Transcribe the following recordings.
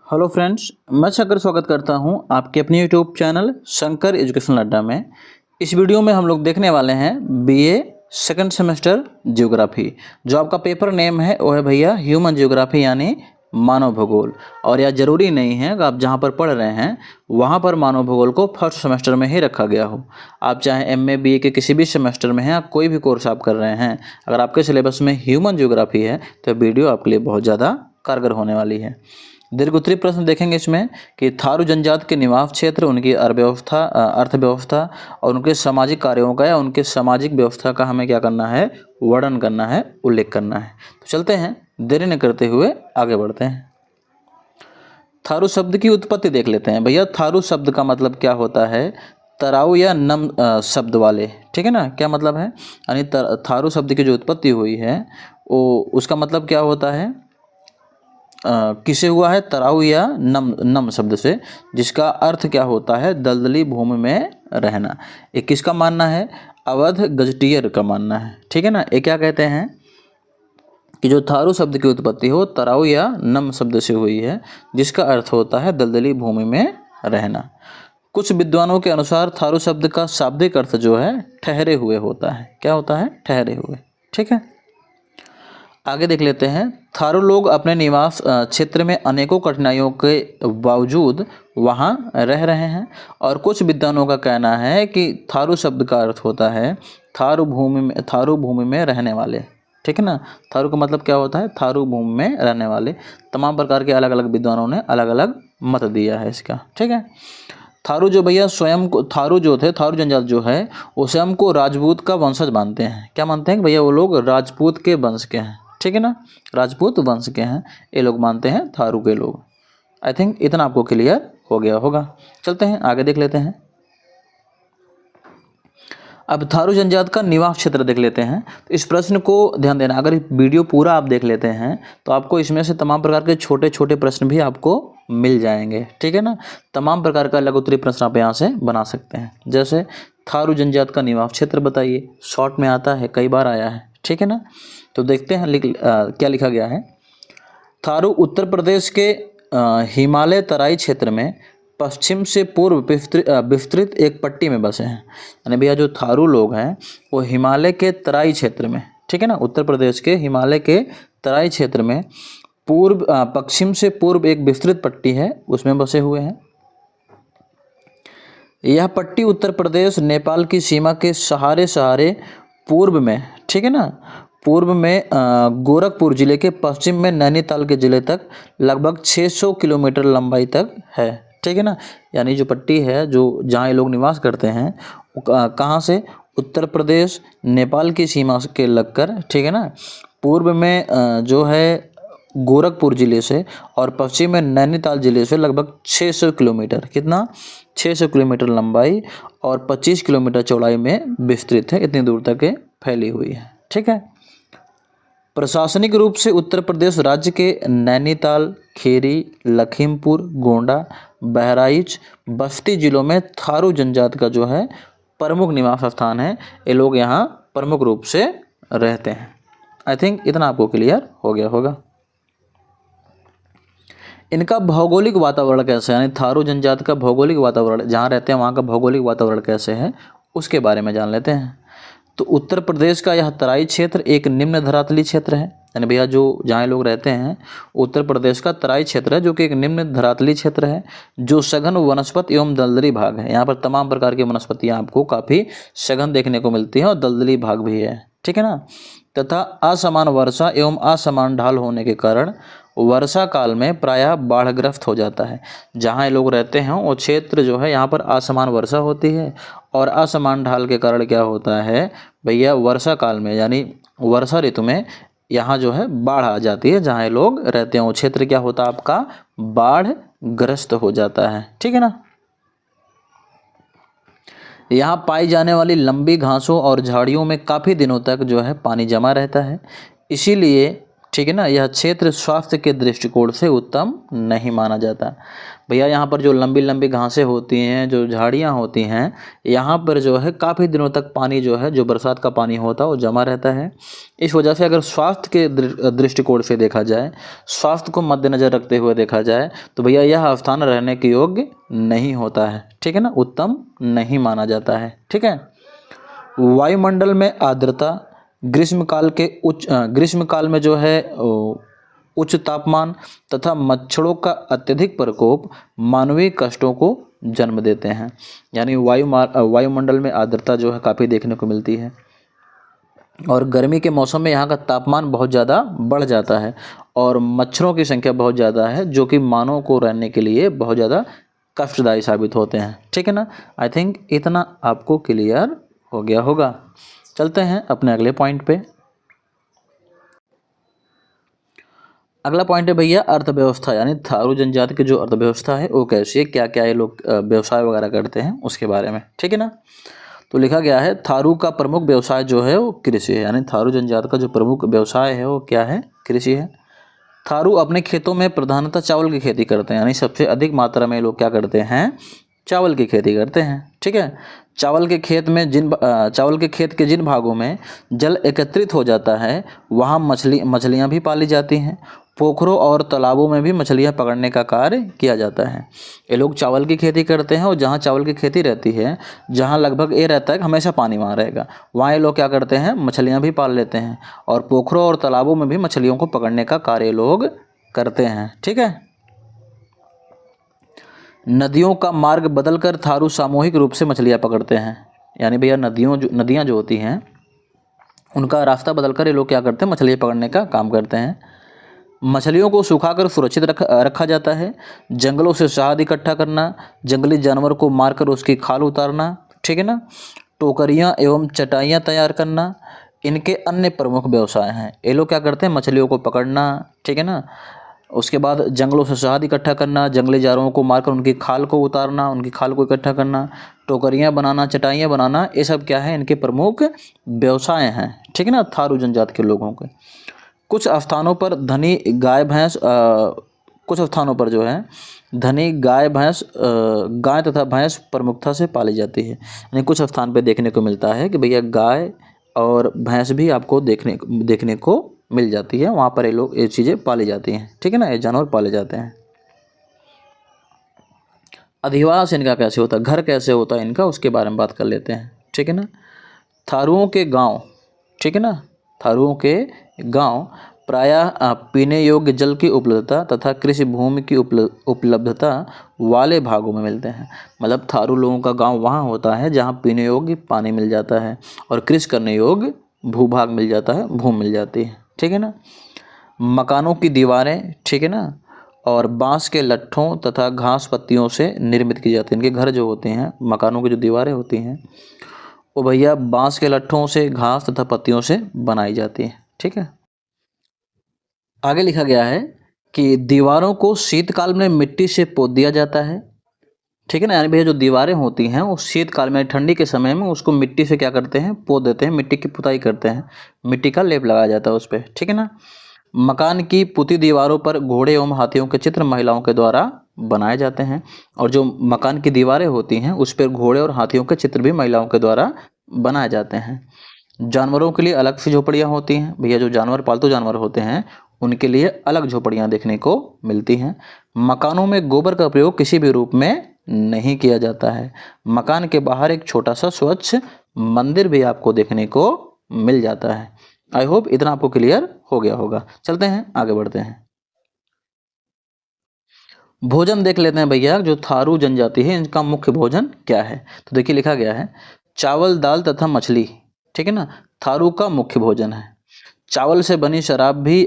Hello friends, मैं शंकर स्वागत करता हूं आपके अपने यूट्यूब चैनल शंकर एजुकेशन अड्डा में। इस वीडियो में हम लोग देखने वाले हैं बीए सेकंड सेमेस्टर ज्योग्राफी। जो आपका पेपर नेम है वो है भैया ह्यूमन ज्योग्राफी यानी मानव भूगोल। और यह ज़रूरी नहीं है कि आप जहां पर पढ़ रहे हैं वहां पर मानव भूगोल को फर्स्ट सेमेस्टर में ही रखा गया हो। आप चाहे एमए बीए के किसी भी सेमेस्टर में हैं, आप कोई भी कोर्स आप कर रहे हैं, अगर आपके सिलेबस में ह्यूमन ज्योग्राफी है तो वीडियो आपके लिए बहुत ज़्यादा कारगर होने वाली है। दीर्घोत्तरीय प्रश्न देखेंगे इसमें कि थारू जनजाति के निवास क्षेत्र, उनकी अर्थव्यवस्था अर्थव्यवस्था और उनके सामाजिक कार्यों का या उनके सामाजिक व्यवस्था का हमें क्या करना है, वर्णन करना है, उल्लेख करना है। तो चलते हैं, देरी न करते हुए आगे बढ़ते हैं। थारू शब्द की उत्पत्ति देख लेते हैं। भैया थारू शब्द का मतलब क्या होता है, तराऊ या नम शब्द वाले, ठीक है ना। क्या मतलब है, यानी थारू शब्द की जो उत्पत्ति हुई है वो उसका मतलब क्या होता है, किसे हुआ है, तराऊ या नम शब्द से, जिसका अर्थ क्या होता है, दलदली भूमि में रहना। ये किसका मानना है, अवध गजटियर का मानना है, ठीक है ना। ये क्या कहते हैं कि जो थारू शब्द की उत्पत्ति हो तराऊ या नम शब्द से हुई है, जिसका अर्थ होता है दलदली भूमि में रहना। कुछ विद्वानों के अनुसार थारू शब्द का शाब्दिक अर्थ जो है ठहरे हुए होता है। क्या होता है, ठहरे हुए, ठीक है। आगे देख लेते हैं। थारू लोग अपने निवास क्षेत्र में अनेकों कठिनाइयों के बावजूद वहाँ रह रहे हैं, और कुछ विद्वानों का कहना है कि थारू शब्द का अर्थ होता है थारू भूमि में रहने वाले, ठीक है ना। थारू का मतलब क्या होता है, थारू भूमि में रहने वाले। तमाम प्रकार के अलग अलग विद्वानों ने अलग अलग मत दिया है इसका, ठीक है। थारू जो भैया स्वयं को, थारू जो थे, थारू जनजाति जो है वो स्वयं को राजपूत का वंशज मानते हैं। क्या मानते हैं भैया, वो लोग राजपूत के वंश के हैं, ठीक है ना, राजपूत वंश के हैं ये लोग मानते हैं, थारू के लोग। आई थिंक इतना आपको क्लियर हो गया होगा। चलते हैं आगे देख लेते हैं। अब थारू जनजाति का निवास क्षेत्र देख लेते हैं। तो इस प्रश्न को ध्यान देना, अगर वीडियो पूरा आप देख लेते हैं तो आपको इसमें से तमाम प्रकार के छोटे छोटे प्रश्न भी आपको मिल जाएंगे, ठीक है ना। तमाम प्रकार का लघु उत्तरीय प्रश्न आप यहाँ से बना सकते हैं। जैसे थारू जनजाति का निवास क्षेत्र बताइए, शॉर्ट में आता है, कई बार आया है, ठीक है ना। तो देखते हैं क्या लिखा गया है। थारू उत्तर प्रदेश के हिमालय तराई क्षेत्र में पश्चिम से पूर्व विस्तृत एक पट्टी में बसे हैं। यानी भैया जो थारू लोग हैं वो हिमालय के तराई क्षेत्र में, ठीक है ना, उत्तर प्रदेश के हिमालय के तराई क्षेत्र में पश्चिम से पूर्व एक विस्तृत पट्टी है, उसमें बसे हुए हैं। यह पट्टी उत्तर प्रदेश नेपाल की सीमा के सहारे पूर्व में, ठीक है ना, पूर्व में गोरखपुर जिले के पश्चिम में नैनीताल के जिले तक लगभग 600 किलोमीटर लंबाई तक है, ठीक है ना। यानी जो पट्टी है, जो जहाँ ये लोग निवास करते हैं कहाँ से, उत्तर प्रदेश नेपाल की सीमा के लगकर, ठीक है ना, पूर्व में जो है गोरखपुर जिले से और पश्चिम में नैनीताल जिले से लगभग 600 किलोमीटर, कितना, 600 किलोमीटर लंबाई और 25 किलोमीटर चौड़ाई में विस्तृत है। इतनी दूर तक फैली हुई है, ठीक है। प्रशासनिक रूप से उत्तर प्रदेश राज्य के नैनीताल, खेरी, लखीमपुर, गोंडा, बहराइच, बस्ती जिलों में थारू जनजाति का जो है प्रमुख निवास स्थान है। ये लोग यहाँ प्रमुख रूप से रहते हैं। आई थिंक इतना आपको क्लियर हो गया होगा। इनका भौगोलिक वातावरण कैसे है, यानी थारू जनजाति का भौगोलिक वातावरण, जहाँ रहते हैं वहाँ का भौगोलिक वातावरण कैसे है उसके बारे में जान लेते हैं। तो उत्तर प्रदेश का यह तराई क्षेत्र एक निम्न धरातली क्षेत्र है। यानी भैया जो जहाँ लोग रहते हैं उत्तर प्रदेश का तराई क्षेत्र है, जो कि एक निम्न धरातली क्षेत्र है, जो सघन वनस्पति एवं दलदली भाग है। यहाँ पर तमाम प्रकार की वनस्पतियाँ आपको काफ़ी सघन देखने को मिलती हैं और दलदली भाग भी है, ठीक है ना। तथा असमान वर्षा एवं असमान ढाल होने के कारण वर्षा काल में प्रायः बाढ़ग्रस्त हो जाता है। जहाँ ये लोग रहते हैं वो क्षेत्र जो है यहाँ पर असमान वर्षा होती है, और असमान ढाल के कारण क्या होता है भैया, वर्षा काल में यानी वर्षा ऋतु में यहाँ जो है बाढ़ आ जाती है। जहाँ ये लोग रहते हैं वो क्षेत्र क्या होता है आपका, बाढ़ग्रस्त हो जाता है, ठीक है ना। यहाँ पाई जाने वाली लंबी घासों और झाड़ियों में काफ़ी दिनों तक जो है पानी जमा रहता है। इसीलिए ठीक है ना, यह क्षेत्र स्वास्थ्य के दृष्टिकोण से उत्तम नहीं माना जाता। भैया यहाँ पर जो लंबी लंबी घासें होती हैं, जो झाड़ियाँ होती हैं, यहाँ पर जो है काफ़ी दिनों तक पानी जो है, जो बरसात का पानी होता है वो जमा रहता है। इस वजह से अगर स्वास्थ्य के दृष्टिकोण से देखा जाए, स्वास्थ्य को मद्देनज़र रखते हुए देखा जाए, तो भैया यह स्थान रहने के योग्य नहीं होता है। ठीक है ना, उत्तम नहीं माना जाता है। ठीक है। वायुमंडल में आर्द्रता, ग्रीष्मकाल में जो है उच्च तापमान तथा मच्छरों का अत्यधिक प्रकोप मानवीय कष्टों को जन्म देते हैं। यानी वायुमंडल में आर्द्रता जो है काफ़ी देखने को मिलती है, और गर्मी के मौसम में यहाँ का तापमान बहुत ज़्यादा बढ़ जाता है और मच्छरों की संख्या बहुत ज़्यादा है, जो कि मानव को रहने के लिए बहुत ज़्यादा कष्टदायी साबित होते हैं। ठीक है ना, आई थिंक इतना आपको क्लियर हो गया होगा। चलते हैं अपने अगले पॉइंट पे। अगला पॉइंट है भैया अर्थव्यवस्था, यानी थारू जनजाति की जो अर्थव्यवस्था है वो कैसी है, क्या क्या ये लोग व्यवसाय वगैरह करते हैं उसके बारे में। ठीक है ना, तो लिखा गया है थारू का प्रमुख व्यवसाय जो है वो कृषि है। यानी थारू जनजाति का जो प्रमुख व्यवसाय है वो क्या है, कृषि है। थारू अपने खेतों में प्रधानतः चावल की खेती करते हैं, यानी सबसे अधिक मात्रा में लोग क्या करते हैं, चावल की खेती करते हैं। ठीक है। चावल के खेत के जिन भागों में जल एकत्रित हो जाता है वहाँ मछलियाँ भी पाली जाती हैं। पोखरों और तालाबों में भी मछलियाँ पकड़ने का कार्य किया जाता है। ये लोग चावल की खेती करते हैं, और जहाँ चावल की खेती रहती है, जहाँ लगभग ये रहता है कि हमेशा पानी वहाँ रहेगा, वहाँ ये लोग क्या करते हैं, मछलियाँ भी पाल लेते हैं, और पोखरों और तालाबों में भी मछलियों को पकड़ने का कार्य लोग करते हैं। ठीक है। नदियों का मार्ग बदलकर थारू सामूहिक रूप से मछलियाँ पकड़ते हैं। यानी भैया नदियाँ जो होती हैं उनका रास्ता बदलकर ये लोग क्या करते हैं, मछलियाँ पकड़ने का काम करते हैं। मछलियों को सुखाकर सुरक्षित रखा जाता है। जंगलों से शहद इकट्ठा करना, जंगली जानवर को मारकर उसकी खाल उतारना, ठीक है ना, टोकरियाँ एवं चटाइयाँ तैयार करना, इनके अन्य प्रमुख व्यवसाय हैं। ये लोग क्या करते हैं, मछलियों को पकड़ना, ठीक है ना, उसके बाद जंगलों से शहद इकट्ठा करना, जंगली जानवरों को मारकर उनकी खाल को उतारना, उनकी खाल को इकट्ठा करना, टोकरियाँ बनाना, चटाइयाँ बनाना, ये सब क्या है, इनके प्रमुख व्यवसाय हैं। ठीक है ना, थारू जनजाति के लोगों के। कुछ स्थानों पर धनी गाय भैंस कुछ स्थानों पर जो है धनी गाय तथा भैंस प्रमुखता से पाली जाती है। यानी कुछ स्थान पे देखने को मिलता है कि भैया गाय और भैंस भी आपको देखने को मिल जाती है, वहाँ पर ये चीज़ें पाली जाती हैं। ठीक है ना, ये जानवर पाले जाते हैं। अधिवास इनका कैसे होता है, घर कैसे होता है इनका, उसके बारे में बात कर लेते हैं। ठीक है ना, थारुओं के गांव, ठीक है ना, थारुओं के गांव प्रायः पीने योग्य जल की उपलब्धता तथा कृषि भूमि की उपलब्धता वाले भागों में मिलते हैं। मतलब थारू लोगों का गांव वहाँ होता है जहाँ पीने योग्य पानी मिल जाता है और कृषि करने योग्य भूभाग मिल जाता है, भूमि मिल जाती है। ठीक है ना, मकानों की दीवारें, ठीक है ना, और बांस के लट्ठों तथा घास पत्तियों से निर्मित की जाती है। इनके घर जो होते हैं, मकानों की जो दीवारें होती हैं वो भैया बांस के लट्ठों से, घास तथा पत्तियों से बनाई जाती है। ठीक है। आगे लिखा गया है कि दीवारों को शीतकाल में मिट्टी से पोत दिया जाता है। ठीक है ना, यानी भैया जो दीवारें होती हैं वो शीतकाल में, ठंडी के समय में उसको मिट्टी से क्या करते हैं, पोत देते हैं, मिट्टी की पुताई करते हैं, मिट्टी का लेप लगाया जाता है उस पर। ठीक है ना, मकान की पुती दीवारों पर घोड़े एवं हाथियों के चित्र महिलाओं के द्वारा बनाए जाते हैं, और जो मकान की दीवारें होती हैं उस पर घोड़े और हाथियों के चित्र भी महिलाओं के द्वारा बनाए जाते हैं। जानवरों के लिए अलग सी झोपड़ियाँ होती हैं। भैया जो जानवर, पालतू जानवर होते हैं उनके लिए अलग झोपड़ियाँ देखने को मिलती हैं। मकानों में गोबर का प्रयोग किसी भी रूप में नहीं किया जाता है। मकान के बाहर एक छोटा सा स्वच्छ मंदिर भी आपको देखने को मिल जाता है। आई होप इतना आपको क्लियर हो गया होगा। चलते हैं, आगे बढ़ते हैं। भोजन देख लेते हैं भैया, जो थारू जनजाति है इनका मुख्य भोजन क्या है। तो देखिए लिखा गया है चावल, दाल तथा मछली, ठीक है ना, थारू का मुख्य भोजन है। चावल से बनी शराब भी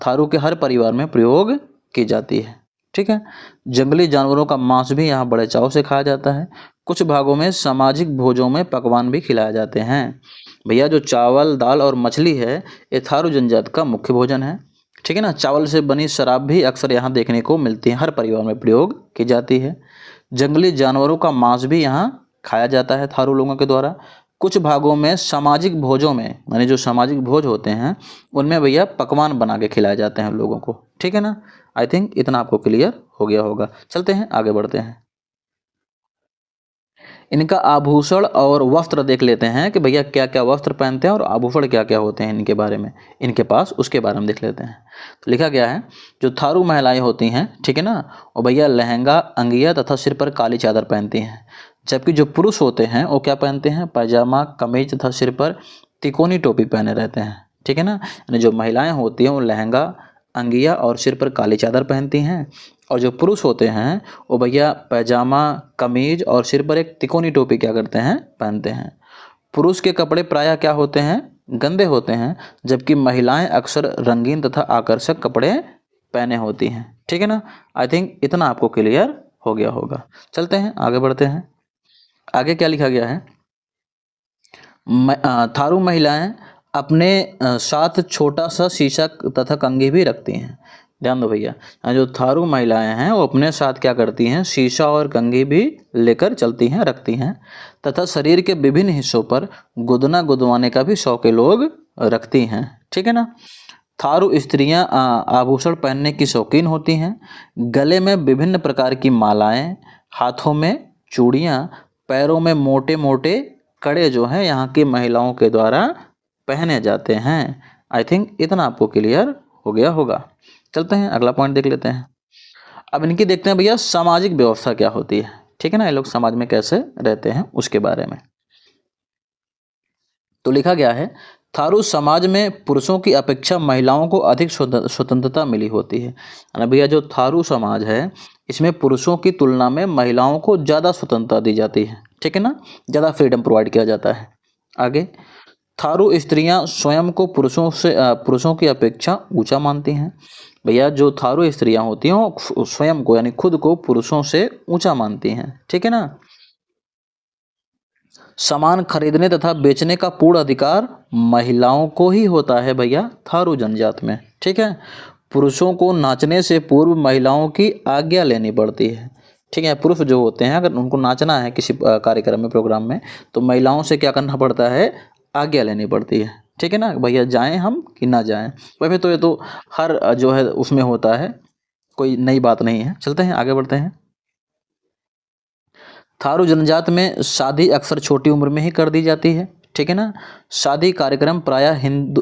थारू के हर परिवार में प्रयोग की जाती है। ठीक है। जंगली जानवरों का मांस भी यहाँ बड़े चाव से खाया जाता है। कुछ भागों में सामाजिक भोजों में पकवान भी खिलाए जाते हैं। भैया जो चावल, दाल और मछली है ये थारू जनजाति का मुख्य भोजन है। ठीक है ना, चावल से बनी शराब भी अक्सर यहाँ देखने को मिलती है, हर परिवार में प्रयोग की जाती है। जंगली जानवरों का मांस भी यहाँ खाया जाता है थारू लोगों के द्वारा। कुछ भागों में सामाजिक भोजों में, यानी जो सामाजिक भोज होते हैं उनमें भैया पकवान बना के खिलाए जाते हैं लोगों को। ठीक है ना, आई थिंक इतना आपको क्लियर हो गया होगा। चलते हैं आगे बढ़ते हैं। इनका आभूषण और वस्त्र देख लेते हैं कि भैया क्या क्या वस्त्र पहनते हैं और आभूषण क्या क्या होते हैं इनके बारे में, इनके पास, उसके बारे में देख लेते हैं। तो लिखा गया है जो थारू महिलाएं होती हैं, ठीक है ना, वो भैया लहंगा, अंगिया तथा सिर पर काली चादर पहनती हैं। जबकि जो पुरुष होते हैं वो क्या पहनते हैं, पैजामा, कमीज तथा सिर पर तिकोनी टोपी पहने रहते हैं। ठीक है ना, यानी जो महिलाएं होती हैं वो लहंगा, अंगिया और सिर पर काली चादर पहनती हैं, और जो पुरुष होते हैं वो भैया पैजामा, कमीज और सिर पर एक तिकोनी टोपी क्या करते हैं, पहनते हैं। पुरुष के कपड़े प्रायः क्या होते हैं, गंदे होते हैं, जबकि महिलाएं अक्सर रंगीन तथा आकर्षक कपड़े पहने होती हैं। ठीक है ना, आई थिंक इतना आपको क्लियर हो गया होगा। चलते हैं आगे बढ़ते हैं। आगे क्या लिखा गया है, थारू महिलाएं अपने साथ छोटा सा शीशा तथा कंघी भी रखती हैं। ध्यान दो भैया, जो थारू महिलाएं हैं वो अपने साथ क्या करती हैं, शीशा और कंघी भी लेकर चलती हैं, रखती हैं, तथा शरीर के विभिन्न हिस्सों पर गुदना गुदवाने का भी शौक लोग रखती हैं। ठीक है ना, थारू स्त्रियां आभूषण पहनने की शौकीन होती हैं। गले में विभिन्न प्रकार की मालाएं, हाथों में चूड़ियां, पैरों में मोटे मोटे कड़े जो हैं यहाँ की महिलाओं के द्वारा पहने जाते हैं। आई थिंक इतना आपको क्लियर हो गया होगा। चलते हैं अगला पॉइंट देख लेते हैं। अब इनकी देखते हैं भैया सामाजिक व्यवस्था क्या होती है। ठीक है ना, ये लोग समाज में कैसे रहते हैं उसके बारे में। तो लिखा गया है थारू समाज में पुरुषों की अपेक्षा महिलाओं को अधिक स्वतंत्रता मिली होती है। यानी भैया जो थारू समाज है इसमें पुरुषों की तुलना में महिलाओं को ज़्यादा स्वतंत्रता दी जाती है। ठीक है ना, ज़्यादा फ्रीडम प्रोवाइड किया जाता है। आगे, थारू स्त्रियां स्वयं को पुरुषों की अपेक्षा ऊंचा मानती हैं। भैया जो थारू स्त्रियां होती हैं वो स्वयं को यानी खुद को पुरुषों से ऊंचा मानती हैं। ठीक है ना, सामान खरीदने तथा बेचने का पूर्ण अधिकार महिलाओं को ही होता है भैया थारू जनजात में। ठीक है, पुरुषों को नाचने से पूर्व महिलाओं की आज्ञा लेनी पड़ती है। ठीक है, पुरुष जो होते हैं अगर उनको नाचना है किसी कार्यक्रम में, प्रोग्राम में, तो महिलाओं से क्या करना पड़ता है, आज्ञा लेनी पड़ती है। ठीक है ना, भैया जाएं हम कि ना जाएं। वैसे तो ये तो हर जो है उसमें होता है, कोई नई बात नहीं है। चलते हैं आगे बढ़ते हैं। थारू जनजात में शादी अक्सर छोटी उम्र में ही कर दी जाती है। ठीक है ना, शादी कार्यक्रम प्रायः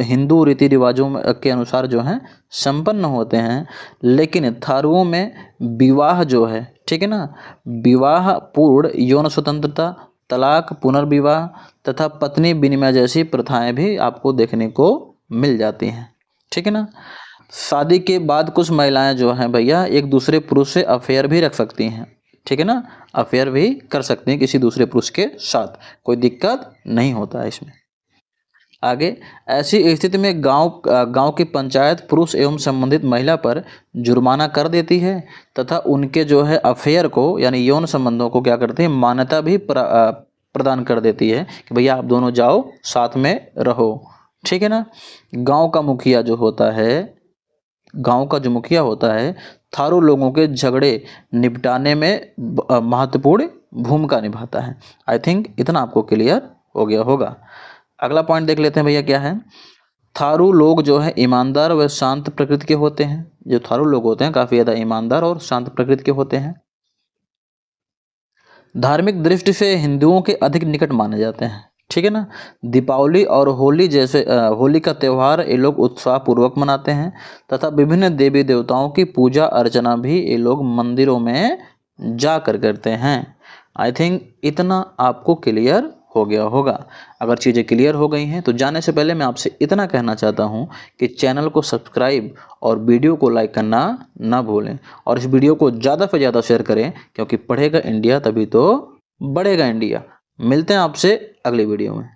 हिंदू रीति रिवाजों के अनुसार जो है संपन्न होते हैं। लेकिन थारुओं में विवाह जो है, ठीक है ना, विवाह पूर्ण यौन स्वतंत्रता, तलाक, पुनर्विवाह तथा पत्नी विनिमय जैसी प्रथाएं भी आपको देखने को मिल जाती हैं। ठीक है ना, शादी के बाद कुछ महिलाएं जो हैं भैया एक दूसरे पुरुष से अफेयर भी रख सकती हैं। ठीक है ना, अफेयर भी कर सकते हैं किसी दूसरे पुरुष के साथ, कोई दिक्कत नहीं होता है इसमें। आगे, ऐसी स्थिति में गांव की पंचायत पुरुष एवं संबंधित महिला पर जुर्माना कर देती है तथा उनके जो है अफेयर को यानी यौन संबंधों को क्या करते हैं, मान्यता भी प्रदान कर देती है कि भैया आप दोनों जाओ साथ में रहो। ठीक है ना, गांव का मुखिया जो होता है, गांव का जो मुखिया होता है थारू लोगों के झगड़े निपटाने में महत्वपूर्ण भूमिका निभाता है। आई थिंक इतना आपको क्लियर हो गया होगा। अगला पॉइंट देख लेते हैं भैया क्या है। थारू लोग जो है ईमानदार व शांत प्रकृति के होते हैं। जो थारू लोग होते हैं काफ़ी ज़्यादा ईमानदार और शांत प्रकृति के होते हैं। धार्मिक दृष्टि से हिंदुओं के अधिक निकट माने जाते हैं। ठीक है ना, दीपावली और होली जैसे होली का त्यौहार ये लोग उत्साहपूर्वक मनाते हैं तथा विभिन्न देवी देवताओं की पूजा अर्चना भी ये लोग मंदिरों में जाकर करते हैं। आई थिंक इतना आपको क्लियर हो गया होगा। अगर चीज़ें क्लियर हो गई हैं तो जाने से पहले मैं आपसे इतना कहना चाहता हूं कि चैनल को सब्सक्राइब और वीडियो को लाइक करना ना भूलें और इस वीडियो को ज़्यादा से ज़्यादा शेयर करें, क्योंकि पढ़ेगा इंडिया तभी तो बढ़ेगा इंडिया। मिलते हैं आपसे अगली वीडियो में।